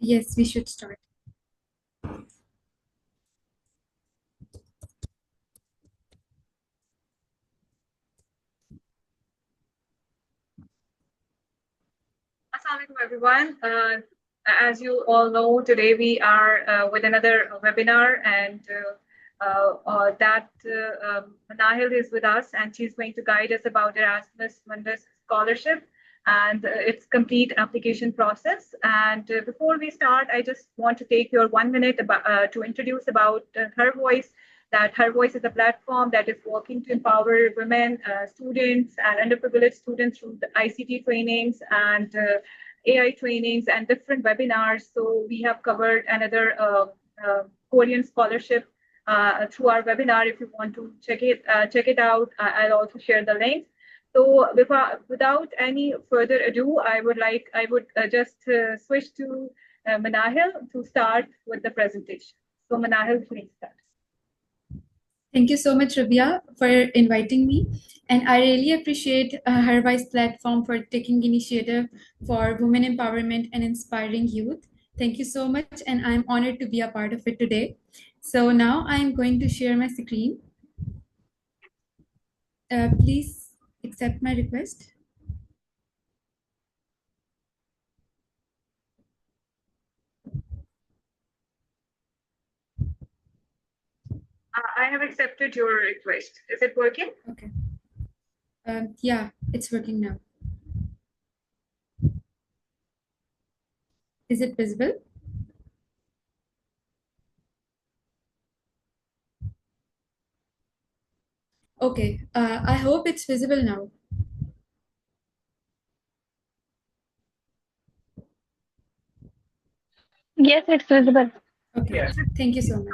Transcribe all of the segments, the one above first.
Yes, we should start. Assalamualaikum everyone. As you all know, today we are with another webinar, and Nahil is with us, and she's going to guide us about Erasmus Mundus scholarship and its complete application process. And before we start, I just want to take your 1 minute to introduce about Her Voice. That Her Voice is a platform that is working to empower women, students, and underprivileged students through the ICT trainings and AI trainings and different webinars. So we have covered another Korean scholarship through our webinar. If you want to check it out, I'll also share the link. So without any further ado, I would just switch to Manahil to start with the presentation. So Manahil, please start. Thank you so much, Rabia, for inviting me. And I really appreciate Her Voice platform for taking initiative for women empowerment and inspiring youth. Thank you so much, and I'm honored to be a part of it today. So now I'm going to share my screen. Please accept my request. I have accepted your request. Is it working? Okay. Yeah, it's working now. Is it visible? Okay, I hope it's visible now. Yes, it's visible. Okay, Yes. thank you so much.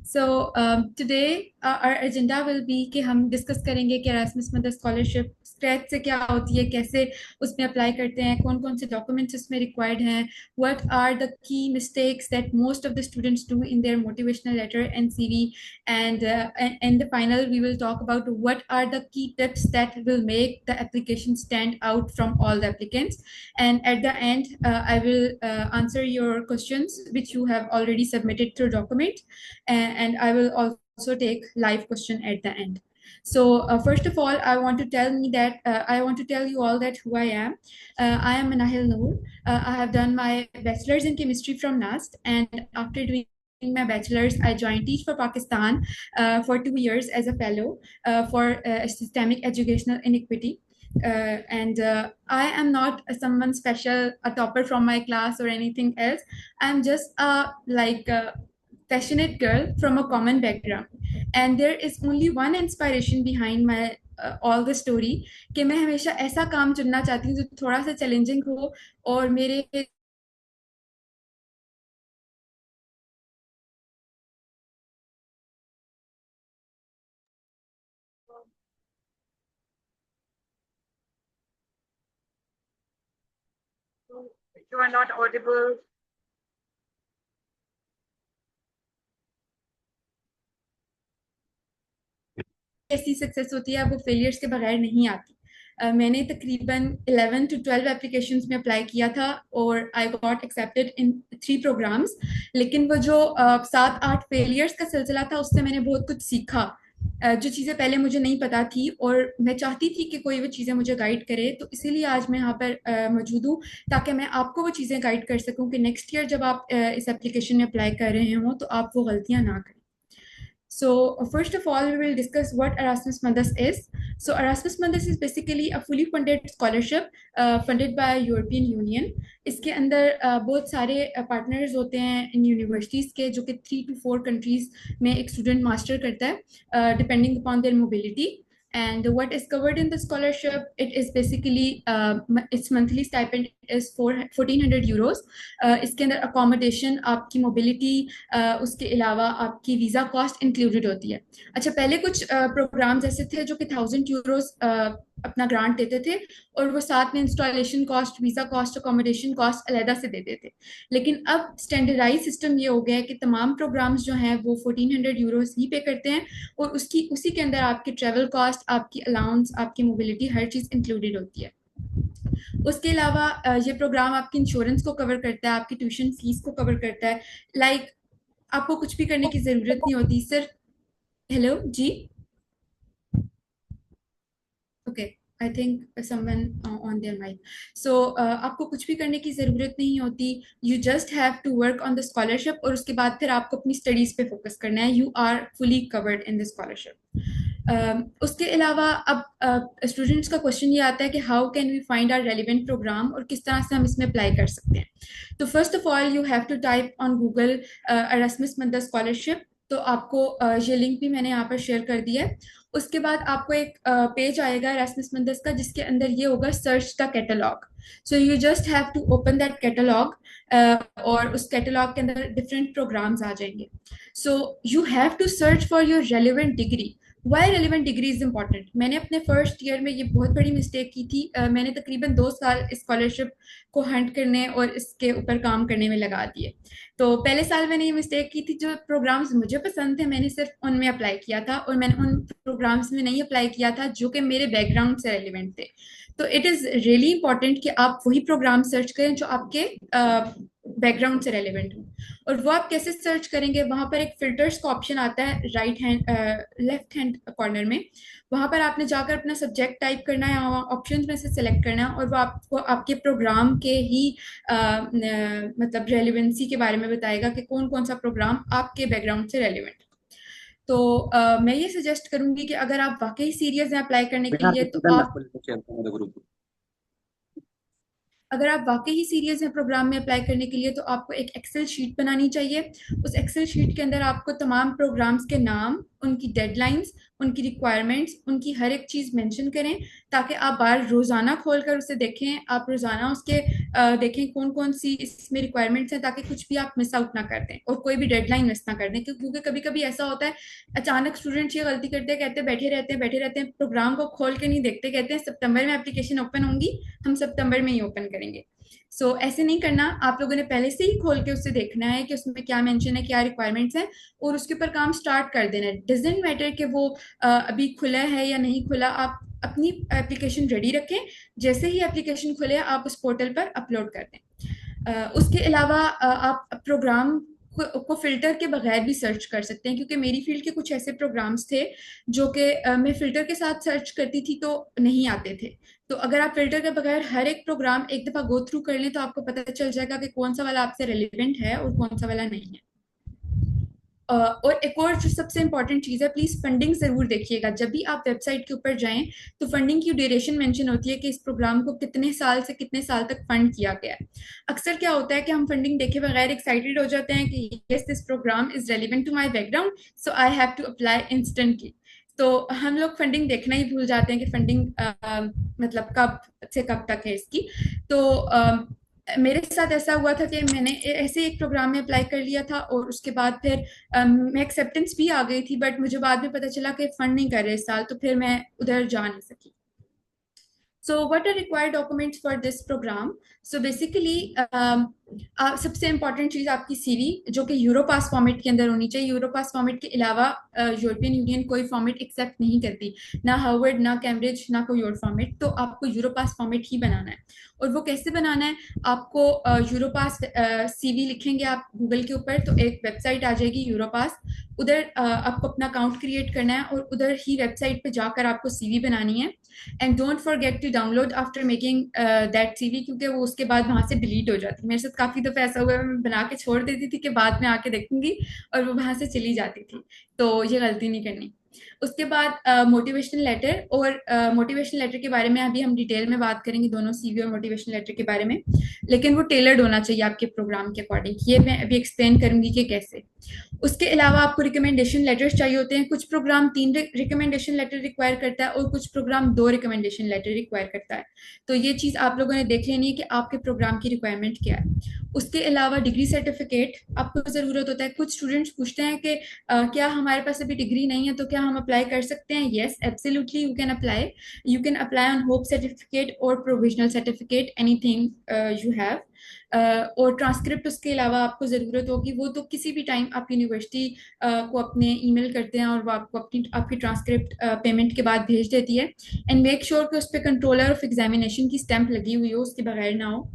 So today our agenda will be कि हम discuss करेंगे कि Erasmus Mundus scholarship scratch से क्या होती है, कैसे उसमें apply करते हैं, कौन कौन से documents उसमें required हैं, what are the key mistakes that most of the students do in their motivational letter and CV, and in the final we will talk about what are the key tips that will make the application stand out from all the applicants. And at the end, I will answer your questions, which you have already submitted through document, and I will also take live question at the end. So first of all, I want to tell you all that who I am. I am Manahil Noor. I have done my bachelor's in chemistry from NAST, and after doing my bachelor's, I joined Teach for Pakistan for 2 years as a fellow for systemic educational inequity. And I am not someone special, a topper from my class or anything else. I'm just a passionate girl from a common background. And there is only one inspiration behind my all the story कि मैं हमेशा ऐसा काम चुनना चाहती हूँ जो थोड़ा सा चैलेंजिंग हो और मेरे You are not audible. ऐसी सक्सेस होती है वो फेलियर्स के बगैर नहीं आती। मैंने तकरीबन 11 to 12 एप्लीकेशंस में अप्लाई किया था और I got accepted in 3 programmes. लेकिन वो जो 7-8 फेलियर्स का सिलसिला था उससे मैंने बहुत कुछ सीखा, जो चीज़ें पहले मुझे नहीं पता थी और मैं चाहती थी कि कोई वो चीज़ें मुझे गाइड करे। तो इसीलिए आज मैं यहाँ पर मौजूद हूँ ताकि मैं आपको वो चीज़ें गाइड कर सकूँ कि नेक्स्ट ईयर जब आप इस एप्लीकेशन में अप्लाई कर रहे हों तो आप वो गलतियाँ ना करें। So first of all, we will discuss what Erasmus Mundus is. So Erasmus Mundus is basically a fully funded scholarship funded by European Union. इसके अंदर बहुत सारे partners होते हैं इन universities के जो कि 3 to 4 countries में एक student master करता है depending upon their mobility. And what is covered in the scholarship, it is basically its monthly stipend is 1400 euros. इसके अंदर accommodation, आपकी mobility, उसके अलावा आपकी वीज़ा कॉस्ट इंक्लूडेड होती है। अच्छा, पहले कुछ प्रोग्राम्स ऐसे थे जो कि 1000 यूरोस अपना ग्रांट देते थे और वो साथ में installation cost, visa cost, accommodation cost अलहदा से देते थे। लेकिन अब स्टैंडर्डाइज सिस्टम ये हो गया है कि तमाम प्रोग्राम्स जो हैं वो 1400 यूरोस ही पे करते हैं और उसी के अंदर आपकी ट्रेवल कॉस्ट, आपकी अलाउंस, आपकी मोबिलिटी, हर चीज़ इंक्लूडेड होती है। उसके अलावा ये प्रोग्राम आपकी इंश्योरेंस को कवर करता है, आपकी ट्यूशन फीस को कवर करता है। लाइक आपको कुछ भी करने की ज़रूरत नहीं होती sir. Hello ji. Okay, I think someone on there mic. So आपको कुछ भी करने की ज़रूरत नहीं होती। You just have to work on the scholarship, और उसके बाद फिर आपको अपनी स्टडीज़ पे फोकस करना है। You are fully covered in the scholarship. उसके अलावा अब स्टूडेंट्स का क्वेश्चन ये आता है कि how can we find our relevant programme, और किस तरह से हम इसमें अप्लाई कर सकते हैं। तो first of all you have to type on Google Erasmus Mundus scholarship. तो आपको ये लिंक भी मैंने यहाँ पर शेयर कर दिया है। उसके बाद आपको एक पेज आएगा एरास्मस मंदस का, जिसके अंदर ये होगा search the catalogue. So you just have to open that catalogue, और उस कैटलॉग के अंदर डिफरेंट प्रोग्राम्स आ जाएंगे। So you have to search for your relevant degree. Why relevant degree is important? मैंने अपने फर्स्ट ईयर में ये बहुत बड़ी मिस्टेक की थी। मैंने तकरीबन 2 साल स्कॉलरशिप को हंट करने और इसके ऊपर काम करने में लगा दिए। तो पहले साल मैंने ये मिस्टेक की थी, जो प्रोग्राम्स मुझे पसंद थे मैंने सिर्फ उनमें अप्लाई किया था, और मैंने उन प्रोग्राम्स में नहीं अप्लाई किया था जो कि मेरे बैकग्राउंड से रेलिवेंट थे। तो इट इज़ रियली इंपॉर्टेंट कि आप वही प्रोग्राम सर्च करें जो आपके बैकग्राउंड से रेलिवेंट हो। और वो आप कैसे सर्च करेंगे? वहाँ पर एक फिल्टर्स का ऑप्शन आता है right hand left hand corner में। वहाँ पर आपने जाकर अपना सब्जेक्ट टाइप करना है, ऑप्शंस में से सिलेक्ट करना है, और वो आपको आपके प्रोग्राम के ही मतलब रेलिवेंसी के बारे में बताएगा कि कौन कौन सा प्रोग्राम आपके बैकग्राउंड से रेलिवेंट। तो मैं ये सजेस्ट करूंगी कि अगर आप वाकई सीरियस हैं अप्लाई करने के लिए, तो आप अगर आप वाकई ही सीरियस हैं प्रोग्राम में अप्लाई करने के लिए, तो आपको एक एक्सेल शीट बनानी चाहिए। उस एक्सेल शीट के अंदर आपको तमाम प्रोग्राम्स के नाम, उनकी डेडलाइंस, उनकी रिक्वायरमेंट्स, उनकी हर एक चीज़ मेंशन करें, ताकि आप बार रोज़ाना खोलकर उसे देखें। आप रोज़ाना उसके देखें कौन कौन सी इसमें रिक्वायरमेंट्स हैं, ताकि कुछ भी आप मिस आउट ना कर दें और कोई भी डेडलाइन मिस ना कर दें। क्योंकि कभी कभी ऐसा होता है, अचानक स्टूडेंट्स ये गलती करते हैं, कहते हैं बैठे रहते हैं, प्रोग्राम को खोल के नहीं देखते, कहते हैं सितंबर में एप्लीकेशन ओपन होंगी, हम सितंबर में ही ओपन करेंगे। सो ऐसे नहीं करना। आप लोगों ने पहले से ही खोल के उससे देखना है कि उसमें क्या मेंशन है, क्या रिक्वायरमेंट्स हैं, और उसके ऊपर काम स्टार्ट कर देना है। डजेंट मैटर कि वो अभी खुला है या नहीं खुला, आप अपनी एप्लीकेशन रेडी रखें। जैसे ही एप्लीकेशन खुले आप उस पोर्टल पर अपलोड कर दें। उसके अलावा आप प्रोग्राम को फिल्टर के बगैर भी सर्च कर सकते हैं, क्योंकि मेरी फील्ड के कुछ ऐसे प्रोग्राम्स थे जो कि मैं फिल्टर के साथ सर्च करती थी तो नहीं आते थे। तो अगर आप फिल्टर के बगैर हर एक प्रोग्राम एक दफा गो थ्रू कर लें, तो आपको पता चल जाएगा कि कौन सा वाला आपसे रेलिवेंट है और कौन सा वाला नहीं है। और एक और जो सबसे इंपॉर्टेंट चीज़ है, प्लीज़ फंडिंग ज़रूर देखिएगा। जब भी आप वेबसाइट के ऊपर जाएं तो फंडिंग की ड्यूरेशन मेंशन होती है कि इस प्रोग्राम को कितने साल से कितने साल तक फंड किया गया है। अक्सर क्या होता है कि हम फंडिंग देखे बगैर एक्साइटेड हो जाते हैं कि yes this programme is relevant to my background, so I have to apply instantly. तो हम लोग फंडिंग देखना ही भूल जाते हैं कि फंडिंग मतलब कब से कब तक है इसकी। तो मेरे साथ ऐसा हुआ था कि मैंने ऐसे एक प्रोग्राम में अप्लाई कर लिया था, और उसके बाद फिर मैं एक्सेप्टेंस भी आ गई थी, बट मुझे बाद में पता चला कि फंड नहीं कर रहे इस साल, तो फिर मैं उधर जा नहीं सकी। So what are required documents for this program? So basically सबसे इम्पॉर्टेंट चीज़ आपकी सीवी, जो कि यूरोपास फॉर्मेट के अंदर होनी चाहिए। यूरोपास फॉर्मेट के अलावा यूरोपियन यूनियन कोई फॉर्मेट एक्सेप्ट नहीं करती, ना हार्वर्ड, ना कैम्ब्रिज, ना कोई और फॉर्मेट। तो आपको यूरोपास फॉर्मेट ही बनाना है। और वो कैसे बनाना है? आपको यूरोपास सीवी लिखेंगे आप गूगल के ऊपर, तो एक वेबसाइट आ जाएगी यूरोपास। उधर आपको अपना अकाउंट क्रिएट करना है, और उधर ही वेबसाइट पे जाकर आपको सीवी बनानी है। And don't forget to download after making that CV, क्योंकि वो उसके बाद वहां से डिलीट हो जाती है। मेरे साथ काफी दफा ऐसा हुआ है, मैं बना के छोड़ देती थी कि बाद में आके देखूंगी, और वो वहां से चली जाती थी। तो ये गलती नहीं करनी। उसके बाद मोटिवेशनल लेटर, और मोटिवेशनल लेटर के बारे में अभी हम डिटेल में बात करेंगे, दोनों सीवी और मोटिवेशनल लेटर के बारे में। लेकिन वो टेलर्ड होना चाहिए आपके प्रोग्राम के अकॉर्डिंग। ये मैं अभी एक्सप्लेन करूंगी कि कैसे। उसके अलावा आपको रिकमेंडेशन लेटर्स चाहिए होते हैं। कुछ प्रोग्राम 3 रिकमेंडेशन लेटर रिक्वायर करता है, और कुछ प्रोग्राम 2 रिकमेंडेशन लेटर रिक्वायर करता है। तो ये चीज़ आप लोगों ने देख लेनी है कि आपके प्रोग्राम की रिक्वायरमेंट क्या है। उसके अलावा डिग्री सर्टिफिकेट आपको ज़रूरत होता है। कुछ स्टूडेंट्स पूछते हैं कि क्या हमारे पास अभी डिग्री नहीं है, तो क्या हम अप्लाई कर सकते हैं? Yes, absolutely you can apply. You can apply on hope certificate और provisional certificate, anything you have. और ट्रांसक्रिप्ट उसके अलावा आपको ज़रूरत होगी, वो तो किसी भी टाइम आप यूनिवर्सिटी को अपने ईमेल करते हैं और वो आपको आपकी ट्रांसक्रिप्ट पेमेंट के बाद भेज देती है. एंड मेक श्योर कि उस पर कंट्रोलर ऑफ एग्जामिनेशन की स्टैंप लगी हुई हो, उसके बगैर ना हो.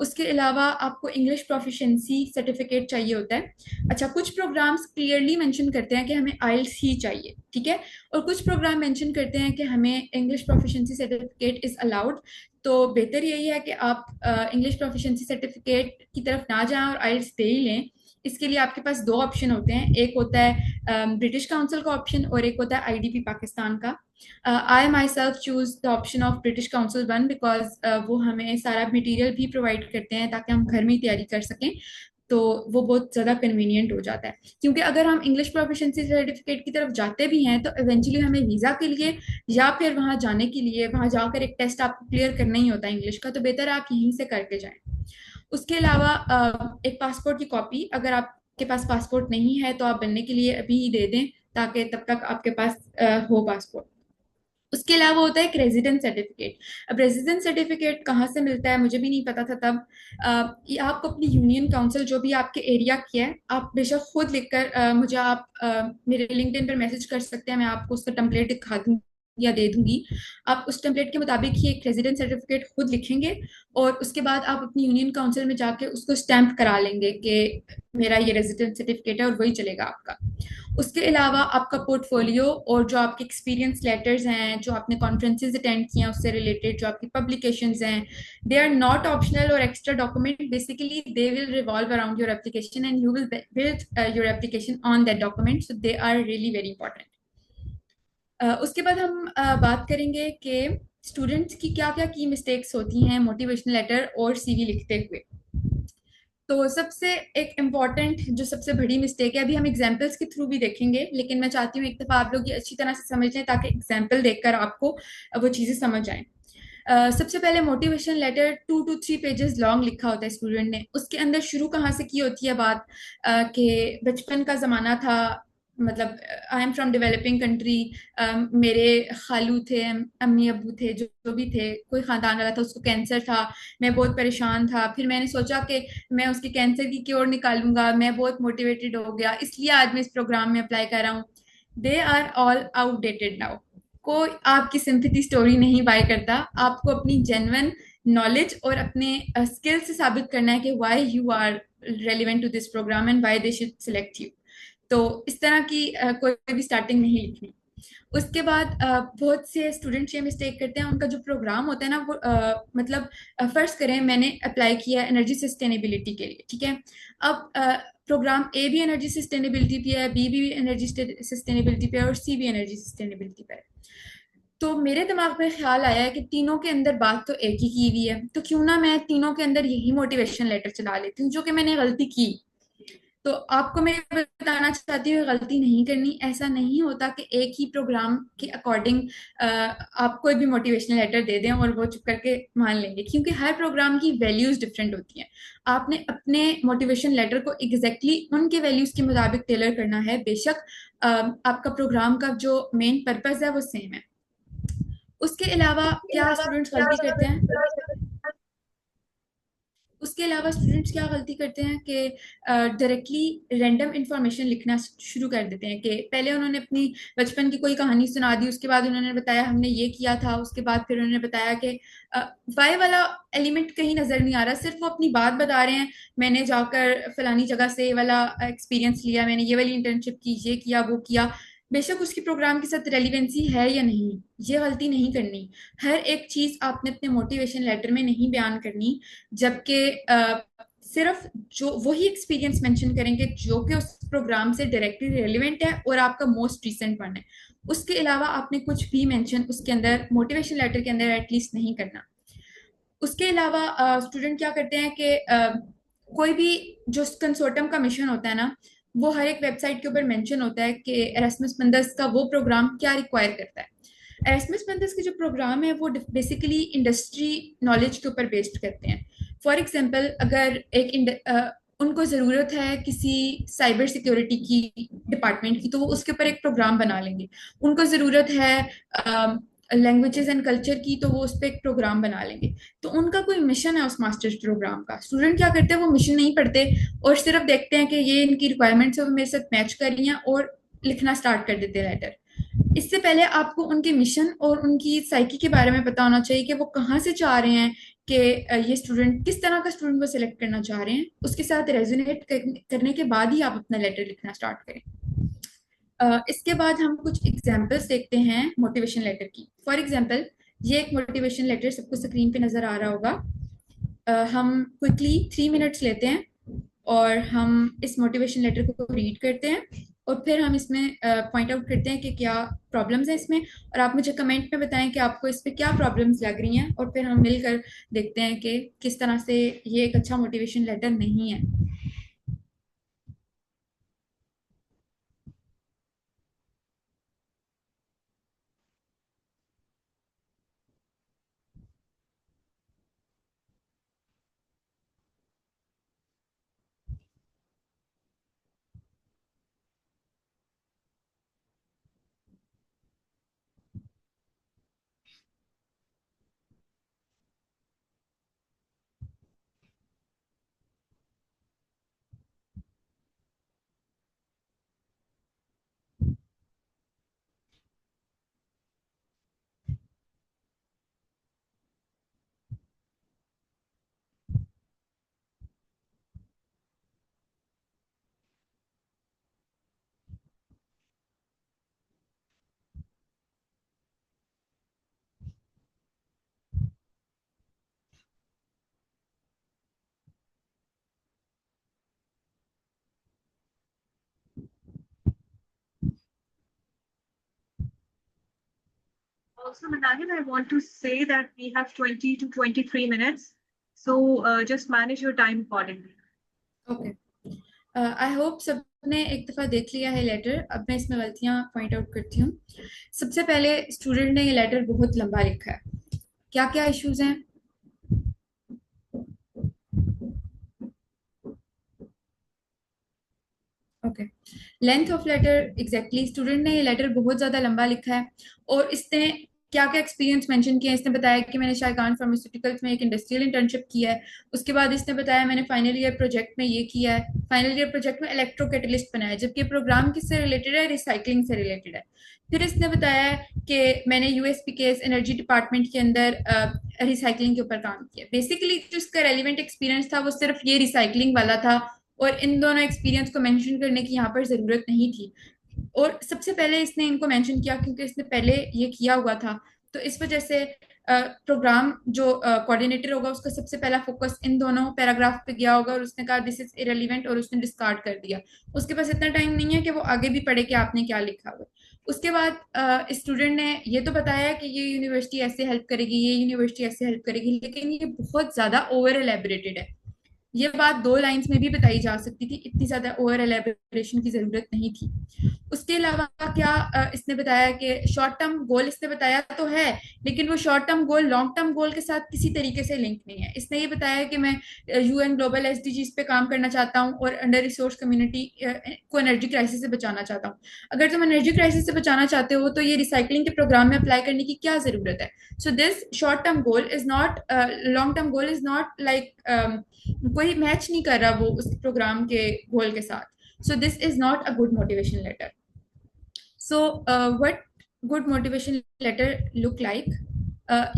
उसके अलावा आपको इंग्लिश प्रोफिशिएंसी सर्टिफिकेट चाहिए होता है. अच्छा, कुछ प्रोग्राम्स क्लियरली मेंशन करते हैं कि हमें आइल्स ही चाहिए, ठीक है, और कुछ प्रोग्राम मेंशन करते हैं कि हमें English proficiency certificate is allowed. तो बेहतर यही है कि आप इंग्लिश प्रोफिशिएंसी सर्टिफिकेट की तरफ ना जाएं और आइल्स दे ही लें. इसके लिए आपके पास दो ऑप्शन होते हैं. एक होता है ब्रिटिश काउंसिल का ऑप्शन और एक होता है आईडीपी पाकिस्तान का. I myself choose the option of British Council one because वो हमें सारा मटेरियल भी प्रोवाइड करते हैं ताकि हम घर में ही तैयारी कर सकें. तो वो बहुत ज़्यादा कन्वीनियंट हो जाता है, क्योंकि अगर हम इंग्लिश प्रोफिशिएंसी सर्टिफिकेट की तरफ जाते भी हैं तो इवेंचुअली हमें वीज़ा के लिए या फिर वहाँ जाने के लिए, वहाँ जाकर एक टेस्ट आपको क्लियर करना ही होता है इंग्लिश का, तो बेहतर है आप यहीं से करके जाएं. उसके अलावा एक पासपोर्ट की कॉपी, अगर आपके पास पासपोर्ट नहीं है तो आप बनने के लिए अभी ही दे दें ताकि तब तक आपके पास हो पासपोर्ट. उसके अलावा होता है एक रेजिडेंस सर्टिफिकेट. अब रेजिडेंस सर्टिफिकेट कहाँ से मिलता है मुझे भी नहीं पता था तब. ये आपको अपनी यूनियन काउंसिल जो भी आपके एरिया की है, आप बेशक खुद लिखकर मुझे आप मेरे लिंक्डइन पर मैसेज कर सकते हैं, मैं आपको उसका टेम्पलेट दिखा दूँ या दे दूंगी. आप उस टेम्पलेट के मुताबिक ही एक रेजिडेंस सर्टिफिकेट खुद लिखेंगे और उसके बाद आप अपनी यूनियन काउंसिल में जाके उसको स्टैंप करा लेंगे कि मेरा ये रेजिडेंस सर्टिफिकेट है और वही चलेगा आपका. उसके अलावा आपका पोर्टफोलियो और जो आपके एक्सपीरियंस लेटर्स हैं, जो आपने कॉन्फ्रेंसेज अटेंड किए हैं उससे रिलेटेड जो आपकी पब्लिकेशंस हैं, दे आर नॉट ऑप्शनल और extra document. Basically they will revolve around your application and you will build your application on that document, so they are really very important. उसके बाद हम बात करेंगे कि स्टूडेंट्स की क्या क्या की मिस्टेक्स होती हैं मोटिवेशनल लेटर और सीवी लिखते हुए. तो सबसे एक इम्पॉर्टेंट जो सबसे बड़ी मिस्टेक है, अभी हम एग्जाम्पल्स के थ्रू भी देखेंगे, लेकिन मैं चाहती हूँ एक दफ़ा आप लोग ये अच्छी तरह से समझ लें ताकि एग्जाम्पल देखकर आपको वो चीज़ें समझ आएं. सबसे पहले motivation letter 2 to 3 pages long लिखा होता है स्टूडेंट ने. उसके अंदर शुरू कहाँ से की होती है बात कि बचपन का ज़माना था, मतलब I am from developing country, मेरे खालू थे, अम्मी अबू थे, जो भी थे, कोई ख़ानदान वाला था, उसको कैंसर था, मैं बहुत परेशान था, फिर मैंने सोचा कि मैं उसके कैंसर की क्योर निकालूंगा, मैं बहुत मोटिवेटेड हो गया, इसलिए आज मैं इस प्रोग्राम में अप्लाई कर रहा हूँ. They are all outdated now. कोई आपकी सिंपैथी स्टोरी नहीं बाय करता. आपको अपनी जेन्युइन नॉलेज और अपने स्किल से साबित करना है कि why you are relevant to this program and why they should select you. तो इस तरह की कोई भी स्टार्टिंग नहीं लिखनी. उसके बाद बहुत से स्टूडेंट्स ये मिस्टेक करते हैं, उनका जो प्रोग्राम होता है ना वो मतलब फर्ज करें मैंने अप्लाई किया एनर्जी सस्टेनेबिलिटी के लिए, ठीक है. अब प्रोग्राम ए भी एनर्जी सस्टेनेबिलिटी पे है, बी भी एनर्जी सस्टेनेबिलिटी पे है और सी भी एनर्जी सस्टेनेबिलिटी पे है. तो मेरे दिमाग में ख्याल आया है कि तीनों के अंदर बात तो एक ही की हुई है, तो क्यों ना मैं तीनों के अंदर यही मोटिवेशन लेटर चला लेती हूँ, जो कि मैंने गलती की. तो आपको मैं बताना चाहती हूँ गलती नहीं करनी. ऐसा नहीं होता कि एक ही प्रोग्राम के अकॉर्डिंग आप कोई भी मोटिवेशनल लेटर दे दें और वो चुप करके मान लेंगे, क्योंकि हर प्रोग्राम की वैल्यूज डिफरेंट होती हैं. आपने अपने मोटिवेशन लेटर को एग्जैक्टली उनके वैल्यूज के मुताबिक टेलर करना है. बेशक आपका प्रोग्राम का जो मेन पर्पज है वो सेम है. उसके अलावा क्या स्टूडेंट्स गलती करते हैं, उसके अलावा स्टूडेंट्स क्या गलती करते हैं कि डायरेक्टली रैंडम इंफॉर्मेशन लिखना शुरू कर देते हैं. कि पहले उन्होंने अपनी बचपन की कोई कहानी सुना दी, उसके बाद उन्होंने बताया हमने ये किया था, उसके बाद फिर उन्होंने बताया कि वाई वाला एलिमेंट कहीं नजर नहीं आ रहा, सिर्फ वो अपनी बात बता रहे हैं. मैंने जाकर फलानी जगह से ये वाला एक्सपीरियंस लिया, मैंने ये वाली इंटर्नशिप की, ये किया वो किया. बेशक उसकी प्रोग्राम के साथ रेलिवेंसी है या नहीं, ये गलती नहीं करनी. हर एक चीज आपने अपने मोटिवेशन लेटर में नहीं बयान करनी, जबकि सिर्फ जो वही एक्सपीरियंस मेंशन करेंगे जो कि उस प्रोग्राम से डायरेक्टली रेलिवेंट है और आपका मोस्ट रिसेंट वन है. उसके अलावा आपने कुछ भी मेंशन उसके अंदर मोटिवेशन लेटर के अंदर एटलीस्ट नहीं करना. उसके अलावा स्टूडेंट क्या करते हैं कि कोई भी जो कंसोर्टियम का मिशन होता है ना, वो हर एक वेबसाइट के ऊपर मेंशन होता है कि एरास्मस मंदस का वो प्रोग्राम क्या रिक्वायर करता है. एरास्मस मंदस के जो प्रोग्राम है वो बेसिकली इंडस्ट्री नॉलेज के ऊपर बेस्ड करते हैं. फॉर एग्जांपल अगर एक उनको ज़रूरत है किसी साइबर सिक्योरिटी की डिपार्टमेंट की, तो वो उसके ऊपर एक प्रोग्राम बना लेंगे। उनको ज़रूरत है लैंग्वेजेस एंड कल्चर की, तो वो उस पर एक प्रोग्राम बना लेंगे। तो उनका कोई मिशन है उस मास्टर्स प्रोग्राम का। स्टूडेंट क्या करते हैं, वो मिशन नहीं पढ़ते और सिर्फ देखते हैं कि ये इनकी रिक्वायरमेंट्स है, वो मेरे साथ मैच कर रही हैं, और लिखना स्टार्ट कर देते हैं लेटर। इससे पहले आपको उनके मिशन और उनकी साइकी के बारे में पता होना चाहिए कि वो कहाँ से चाह रहे हैं, कि ये स्टूडेंट किस तरह का स्टूडेंट वो सिलेक्ट करना चाह रहे हैं। उसके साथ रेजोनेट करने के बाद ही आप अपना लेटर लिखना स्टार्ट करें। इसके बाद हम कुछ एग्जाम्पल्स देखते हैं मोटिवेशन लेटर की। फॉर एग्जाम्पल, ये एक मोटिवेशन लेटर सबको स्क्रीन पे नजर आ रहा होगा। हम क्विकली 3 मिनट्स लेते हैं और हम इस मोटिवेशन लेटर को रीड करते हैं, और फिर हम इसमें पॉइंट आउट करते हैं कि क्या प्रॉब्लम्स हैं इसमें, और आप मुझे कमेंट में बताएं कि आपको इस पे क्या प्रॉब्लम्स लग रही हैं, और फिर हम मिलकर देखते हैं कि किस तरह से ये एक अच्छा मोटिवेशन लेटर नहीं है। Also, Manahil, I want to say that we have 20 to 23 minutes. So just manage your time accordingly. Okay, I hope सबने एक दफ़ा देख लिया है लेटर। अब मैं इसमें गलतियां पॉइंट आउट करती हूँ। सबसे पहले, स्टूडेंट ने ये लेटर बहुत लंबा लिखा है। क्या क्या इश्यूज हैं? Okay, length of letter, exactly student ने ये लेटर बहुत ज़्यादा लंबा लिखा है, और इसने क्या क्या एक्सपीरियंस मेंशन किया है। इसने बताया कि मैंने शायकान फार्मास्यूटिकल्स में एक इंडस्ट्रियल इंटर्नशिप किया है। उसके बाद इसने बताया मैंने फाइनल ईयर प्रोजेक्ट में ये किया है, फाइनल ईयर प्रोजेक्ट में इलेक्ट्रो कैटलिस्ट बनाया है, जबकि प्रोग्राम किससे रिलेटेड है, रिसाइकलिंग से रिलेटेड है। फिर इसने बताया कि मैंने यूएसपी के एनर्जी डिपार्टमेंट के अंदर रिसाइकलिंग के ऊपर काम किया। बेसिकली जो इसका रेलिवेंट एक्सपीरियंस था वो सिर्फ ये रिसाइकलिंग वाला था, और इन दोनों एक्सपीरियंस को मेंशन करने की यहाँ पर ज़रूरत नहीं थी। और सबसे पहले इसने इनको मेंशन किया क्योंकि इसने पहले ये किया हुआ था, तो इस वजह से प्रोग्राम जो कोऑर्डिनेटर होगा उसका सबसे पहला फोकस इन दोनों पैराग्राफ पे गया होगा, और उसने कहा दिस इज इरेलीवेंट, और उसने डिस्कार्ड कर दिया। उसके पास इतना टाइम नहीं है कि वो आगे भी पढ़े कि आपने क्या लिखा हुआ। उसके बाद स्टूडेंट ने ये तो बताया कि ये यूनिवर्सिटी ऐसे हेल्प करेगी, ये यूनिवर्सिटी ऐसे हेल्प करेगी, लेकिन ये बहुत ज्यादा ओवर एलेबोरेटेड है। ये बात 2 लाइंस में भी बताई जा सकती थी, इतनी ज्यादा ओवर एलेबोरेशन की जरूरत नहीं थी। उसके अलावा क्या इसने बताया कि शॉर्ट टर्म गोल इसने बताया तो है, लेकिन वो शॉर्ट टर्म गोल लॉन्ग टर्म गोल के साथ किसी तरीके से लिंक नहीं है। इसने ये बताया कि मैं यूएन ग्लोबल एसडीजीज पे काम करना चाहता हूँ और अंडर रिसोर्स कम्युनिटी को एनर्जी क्राइसिस से बचाना चाहता हूँ। अगर तुम एनर्जी क्राइसिस से बचाना चाहते हो तो ये रिसाइकलिंग के प्रोग्राम में अप्लाई करने की क्या जरूरत है? So this short term goal is not, long term goal is not like, कोई मैच नहीं कर रहा वो उस प्रोग्राम के गोल के साथ। So this is not a good motivation letter. So what good motivation letter look like?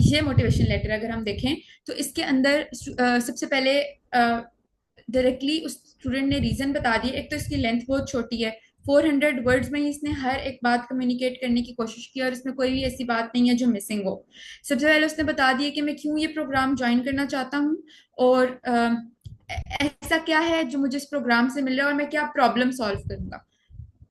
ये मोटिवेशन लेटर अगर हम देखें तो इसके अंदर सबसे पहले डायरेक्टली उस स्टूडेंट ने रीजन बता दिए। एक तो इसकी लेंथ बहुत छोटी है, 400 वर्ड्स में ही इसने हर एक बात कम्युनिकेट करने की कोशिश की, और इसमें कोई भी ऐसी बात नहीं है जो मिसिंग हो। सबसे पहले उसने बता दिया कि मैं क्यों ये प्रोग्राम ज्वाइन करना चाहता हूँ, और ऐसा क्या है जो मुझे इस प्रोग्राम से मिल रहा है, और मैं क्या प्रॉब्लम सॉल्व करूंगा।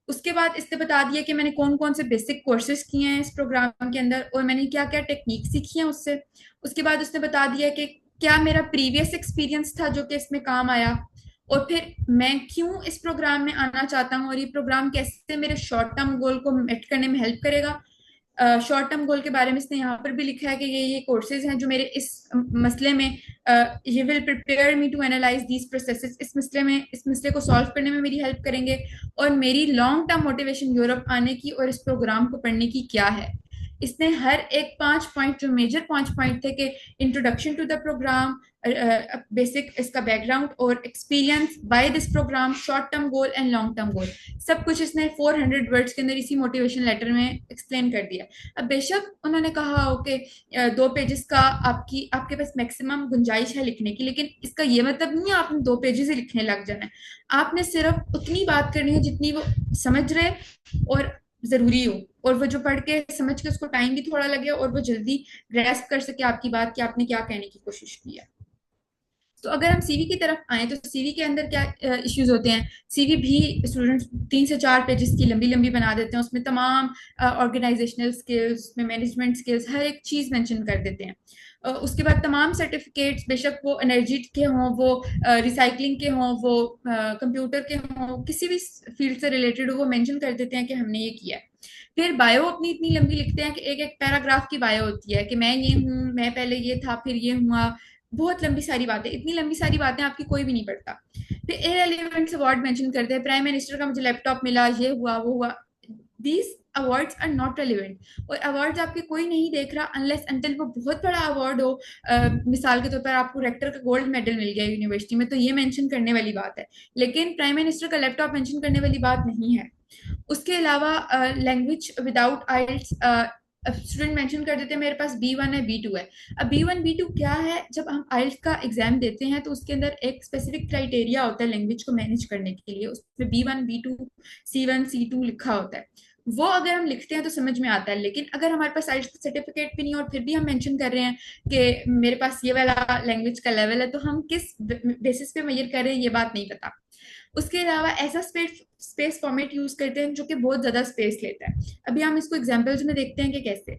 उसके बाद इसने बता दिया कि मैंने कौन कौन से बेसिक कोर्सेज किए हैं इस प्रोग्राम के अंदर, और मैंने क्या क्या टेक्निक सीखी है उससे। उसके बाद उसने बता दिया कि क्या मेरा प्रीवियस एक्सपीरियंस था जो कि इसमें काम आया, और फिर मैं क्यों इस प्रोग्राम में आना चाहता हूँ, और ये प्रोग्राम कैसे मेरे शॉर्ट टर्म गोल को मेट करने में हेल्प करेगा। शॉर्ट टर्म गोल के बारे में इसने यहाँ पर भी लिखा है कि ये कोर्सेज हैं जो मेरे इस मसले में ये will prepare me to analyse these processes, इस मसले को सॉल्व करने में मेरी हेल्प करेंगे, और मेरी लॉन्ग टर्म मोटिवेशन यूरोप आने की और इस प्रोग्राम को पढ़ने की क्या है। इसने हर एक 5 पॉइंट, जो मेजर 5 पॉइंट थे, कि introduction to the program, basic इसका बैकग्राउंड और experience by this program, short term goal and long term goal, सब कुछ इसने 400 वर्ड्स के अंदर इसी मोटिवेशन लेटर में एक्सप्लेन कर दिया। अब बेशक उन्होंने कहा हो कि 2 पेजेस का आपके पास मैक्सिमम गुंजाइश है लिखने की, लेकिन इसका ये मतलब नहीं है आपने 2 पेजेस ही लिखने लग जाना है। आपने सिर्फ उतनी बात करनी है जितनी वो समझ रहे और जरूरी हो, और वो जो पढ़ के समझ के उसको टाइम भी थोड़ा लगे और वो जल्दी ग्रैस्प कर सके आपकी बात कि आपने क्या कहने की कोशिश की है। तो अगर हम सीवी की तरफ आए तो सीवी के अंदर क्या इश्यूज होते हैं। सीवी भी स्टूडेंट्स 3 से 4 पेजेस की लंबी लंबी बना देते हैं, उसमें तमाम ऑर्गेनाइजेशनल स्किल्स, उसमें मैनेजमेंट स्किल्स, हर एक चीज मेंशन कर देते हैं। उसके बाद तमाम सर्टिफिकेट्स, बेशक वो एनर्जी के हों, वो रिसाइकलिंग के हों, वो कंप्यूटर के हों, किसी भी फील्ड से रिलेटेड हो, वो मेंशन कर देते हैं कि हमने ये किया है। फिर बायो अपनी इतनी लंबी लिखते हैं कि एक एक पैराग्राफ की बायो होती है कि मैं ये हूँ, मैं पहले ये था, फिर ये हुआ, बहुत लंबी सारी बातें। इतनी लंबी सारी बातें आपकी कोई भी नहीं पढ़ता। फिर इररिलेवेंट अवार्ड मेंशन करते हैं, प्राइम मिनिस्टर का मुझे लैपटॉप मिला, ये हुआ वो हुआ। These awards are not relevant, और अवार्ड्स आपके कोई नहीं देख रहा अनलेस अंटिल वो बहुत बड़ा अवार्ड हो। मिसाल के तौर पर आपको रेक्टर का गोल्ड मेडल मिल गया यूनिवर्सिटी में, तो ये मेंशन करने वाली बात है, लेकिन प्राइम मिनिस्टर का लैपटॉप मेंशन करने वाली बात नहीं है। उसके अलावा लैंग्वेज विदाउट आइल्स, स्टूडेंट मेंशन कर देते हैं मेरे पास B1 है, B2 है। अब B1 B2 क्या है? जब हम आइल्स का एग्जाम देते हैं तो उसके अंदर एक स्पेसिफिक क्राइटेरिया होता है लैंग्वेज को मैनेज करने के लिए, उसमें B1 B2 C1 C2 लिखा होता है। वो अगर हम लिखते हैं तो समझ में आता है, लेकिन अगर हमारे पास आइल्स का सर्टिफिकेट भी नहीं और फिर भी हम मेंशन कर रहे हैं कि मेरे पास ये वाला लैंग्वेज का लेवल है, तो हम किस बेसिस पे मेजर कर रहे हैं ये बात नहीं पता। उसके अलावा ऐसा स्पेस फॉर्मेट यूज करते हैं जो कि बहुत ज्यादा स्पेस लेता है। अभी हम इसको एग्जांपल्स में देखते हैं कि कैसे।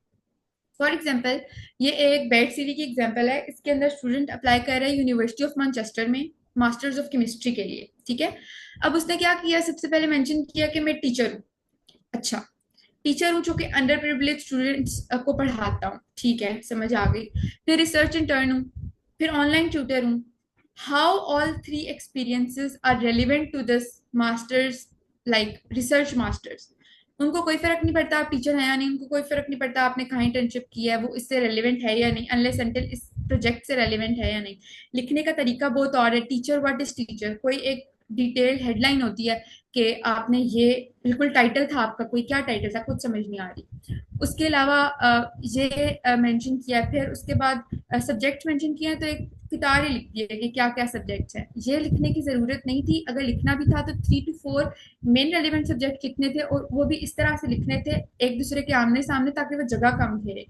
फॉर एग्जांपल, ये एक बेड सीवी की एग्जांपल है। इसके अंदर स्टूडेंट अप्लाई कर रहा है यूनिवर्सिटी ऑफ मैनचेस्टर में मास्टर्स ऑफ केमिस्ट्री के लिए, ठीक है। अब उसने क्या किया, सबसे पहले मेंशन किया कि मैं टीचर हूँ। अच्छा, टीचर हूँ जो कि अंडर प्रिविलेज स्टूडेंट्स को पढ़ाता हूँ, ठीक है, समझ आ गई। फिर रिसर्च इंटर्न हूँ, फिर ऑनलाइन ट्यूटर हूँ। How all 3 experiences are relevant to this masters, like research masters. उनको कोई फर्क नहीं पड़ता आप टीचर हैं या नहीं, उनको कोई फर्क नहीं पड़ता आपने कहाँ इंटर्नशिप किया है, वो इससे रेलिवेंट है या नहीं, अनलेस अंटिल इस प्रोजेक्ट से रेलिवेंट है या नहीं। लिखने का तरीका बहुत और है। टीचर, व्हाट इज टीचर, कोई एक डिटेल्ड हेडलाइन होती है कि आपने ये, बिल्कुल टाइटल था आपका, कोई क्या टाइटल था कुछ समझ नहीं आ रही। उसके अलावा ये मेंशन किया। फिर उसके बाद सब्जेक्ट मेंशन किया, तो एक किताब ही लिख दी है कि क्या क्या सब्जेक्ट्स हैं। ये लिखने की जरूरत नहीं थी, अगर लिखना भी था तो 3 to 4 मेन रेलिवेंट सब्जेक्ट लिखने थे, और वो भी इस तरह से लिखने थे एक दूसरे के आमने सामने, ताकि वो जगह कम घेरे।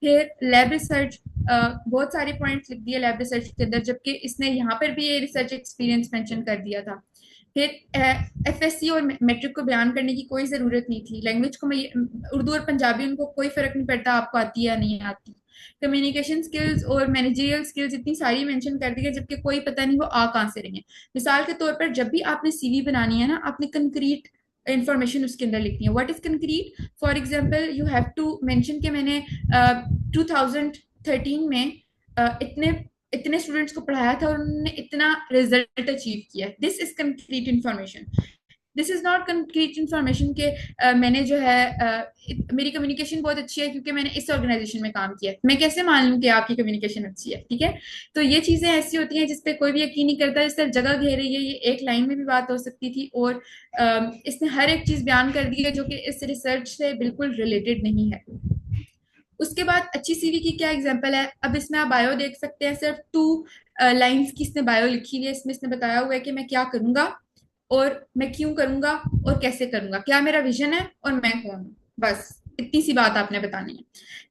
फिर लैब रिसर्च, बहुत सारे पॉइंट्स लिख दिए लैब रिसर्च के अंदर, जबकि इसने यहाँ पर भी ये रिसर्च एक्सपीरियंस मेंशन कर दिया था। फिर FSC और मैट्रिक को बयान करने की कोई जरूरत नहीं थी। लैंग्वेज को मैं उर्दू और पंजाबी, उनको कोई फर्क नहीं पड़ता आपको आती है या नहीं आती। कम्युनिकेशन स्किल्स और मैनेजरियल स्किल्स इतनी सारी मेंशन कर दी है, जबकि कोई पता नहीं वो आ कहाँ से रही है। मिसाल के तौर पर, जब भी आपने सीवी बनानी है ना, आपने कंक्रीट इंफॉर्मेशन उसके अंदर लिखनी है। What is concrete? For example, you have to mention कि मैंने 2013 में इतने इतने स्टूडेंट्स को पढ़ाया था और उन्होंने इतना रिजल्ट अचीव किया। This is concrete information. This is not concrete information के मैंने जो है मेरी कम्युनिकेशन बहुत अच्छी है क्योंकि मैंने इस ऑर्गेनाइजेशन में काम किया है। मैं कैसे मान लूं कि आपकी कम्युनिकेशन अच्छी है? ठीक है, तो ये चीजें ऐसी होती हैं जिसपे कोई भी यकीन नहीं करता। इस तरह जगह घेर रही है, ये एक लाइन में भी बात हो सकती थी, और इसने हर एक चीज बयान कर दी है जो कि इस रिसर्च से बिल्कुल रिलेटेड नहीं है। उसके बाद अच्छी सीवी की क्या एग्जांपल है? अब इसमें आप बायो देख सकते हैं, सिर्फ 2 लाइंस की इसने बायो लिखी हुई है। इसमें इसने बताया हुआ है कि मैं क्या करूंगा और मैं क्यों करूंगा और कैसे करूंगा, क्या मेरा विजन है और मैं कौन हूँ। बस इतनी सी बात आपने बतानी है।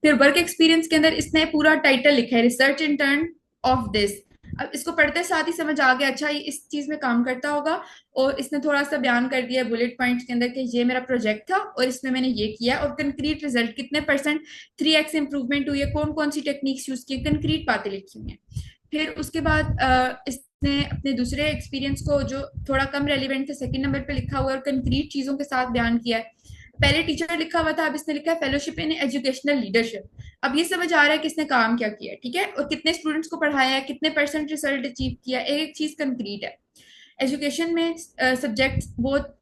फिर वर्क एक्सपीरियंस के अंदर इसने पूरा टाइटल लिखा है, रिसर्च इंटर्न ऑफ दिस। अब इसको पढ़ते साथ ही समझ आ गया, अच्छा ये इस चीज में काम करता होगा। और इसने थोड़ा सा बयान कर दिया बुलेट पॉइंट्स के अंदर कि ये मेरा प्रोजेक्ट था और इसमें मैंने ये किया, और कंक्रीट रिजल्ट कितने %, 3x इंप्रूवमेंट हुई है, कौन कौन सी टेक्निक्स यूज की, कंक्रीट बातें लिखी हुई हैं। फिर उसके बाद इसने अपने दूसरे एक्सपीरियंस को, जो थोड़ा कम रेलिवेंट थे, सेकंड नंबर पे लिखा हुआ है और कंक्रीट चीजों के साथ बयान किया है। पहले टीचर लिखा हुआ था, अब इसने लिखा है फेलोशिप इन एजुकेशनल लीडरशिप। अब ये समझ आ रहा है कि इसने काम क्या किया है, ठीक है, और कितने स्टूडेंट्स को पढ़ाया है, कितने परसेंट रिजल्ट अचीव किया, एक चीज कंक्रीट है। एजुकेशन में सब्जेक्ट्स बहुत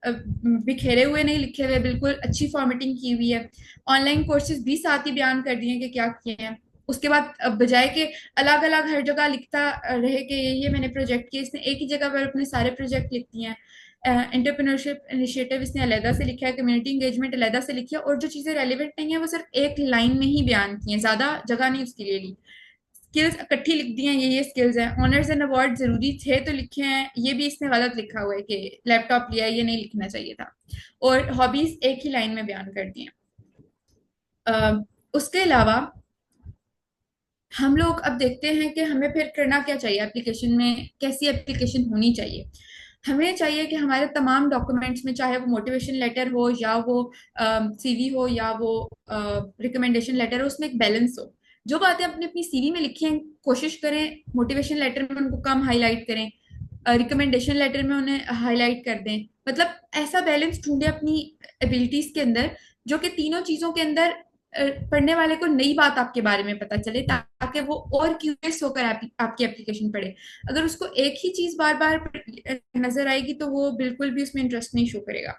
बिखेरे हुए नहीं लिखे हुए, बिल्कुल अच्छी फॉर्मेटिंग की हुई है। ऑनलाइन कोर्सेज भी साथ ही बयान कर दिए कि क्या किए हैं। उसके बाद बजाय के अलग अलग हर जगह लिखता रहे कि ये मैंने प्रोजेक्ट किए, इसने एक ही जगह पर अपने सारे प्रोजेक्ट लिख दिए हैं। एंटरप्रेन्योरशिप इनिशिएटिव इसने अलहदा से लिखा है, कम्युनिटी इंगेजमेंट अलहदा से लिखी है, और जो चीज़ें रेलिवेंट नहीं है वो सिर्फ एक लाइन में ही बयान की हैं, ज़्यादा जगह नहीं उसके लिए ली। स्किल्स इकट्ठी लिख दी हैं, ये स्किल्स हैं। ऑनर्स एंड अवार्ड जरूरी थे तो लिखे हैं, ये भी इसने गलत लिखा हुआ है कि लैपटॉप लिया है, ये नहीं लिखना चाहिए था। और हॉबीज एक ही लाइन में बयान कर दी हैं। उसके अलावा हम लोग अब देखते हैं कि हमें फिर करना क्या चाहिए, एप्लीकेशन में कैसी एप्लीकेशन होनी चाहिए। हमें चाहिए कि हमारे तमाम डॉक्यूमेंट्स में, चाहे वो मोटिवेशन लेटर हो या वो सीवी हो या वो रिकमेंडेशन लेटर हो, उसमें एक बैलेंस हो। जो बातें अपने अपनी सीवी में लिखी हैं कोशिश करें मोटिवेशन लेटर में उनको कम हाईलाइट करें, रिकमेंडेशन लेटर में उन्हें हाईलाइट कर दें। मतलब ऐसा बैलेंस ढूंढे अपनी एबिलिटीज के अंदर, जो कि तीनों चीजों के अंदर पढ़ने वाले को नई बात आपके बारे में पता चले, ताकि वो और क्यूरियस होकर आपकी एप्लीकेशन पढ़े। अगर उसको एक ही चीज बार बार नजर आएगी तो वो बिल्कुल भी उसमें इंटरेस्ट नहीं शो करेगा।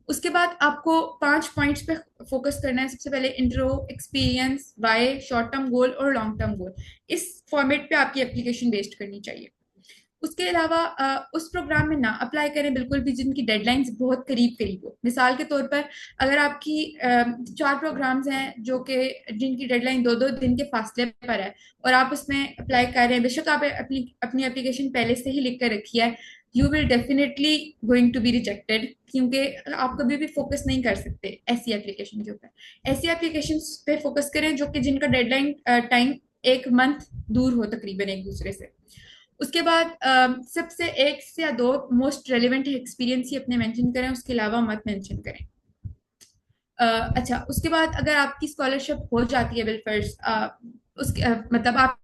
उसके बाद आपको 5 पॉइंट्स पे फोकस करना है। सबसे पहले intro, experience, why, short term goal और लॉन्ग टर्म गोल। इस फॉर्मेट पे आपकी एप्लीकेशन बेस्ड करनी चाहिए। उसके अलावा उस प्रोग्राम में ना अप्लाई करें बिल्कुल भी जिनकी डेडलाइंस बहुत करीब करीब हो। मिसाल के तौर पर अगर आपकी 4 प्रोग्राम्स हैं जो कि जिनकी डेडलाइन 2-2 दिन के फासले पर है, और आप उसमें अप्लाई कर रहे हैं, बेशक आप अपनी अपनी एप्लीकेशन पहले से ही लिख कर रखी है, you will definitely going to be rejected, क्योंकि आप कभी भी फोकस नहीं कर सकते ऐसी एप्लीकेशन के ऊपर। ऐसी एप्लीकेशन पे फोकस करें जो कि जिनका डेडलाइन टाइम 1 मंथ दूर हो तकरीबन एक दूसरे से। उसके बाद सबसे 1 से या 2 मोस्ट रेलिवेंट एक्सपीरियंस ही अपने मेंशन करें, उसके अलावा मत मेंशन करें। अच्छा, उसके बाद अगर आपकी स्कॉलरशिप हो जाती है बिलफर्ज, उसके मतलब आप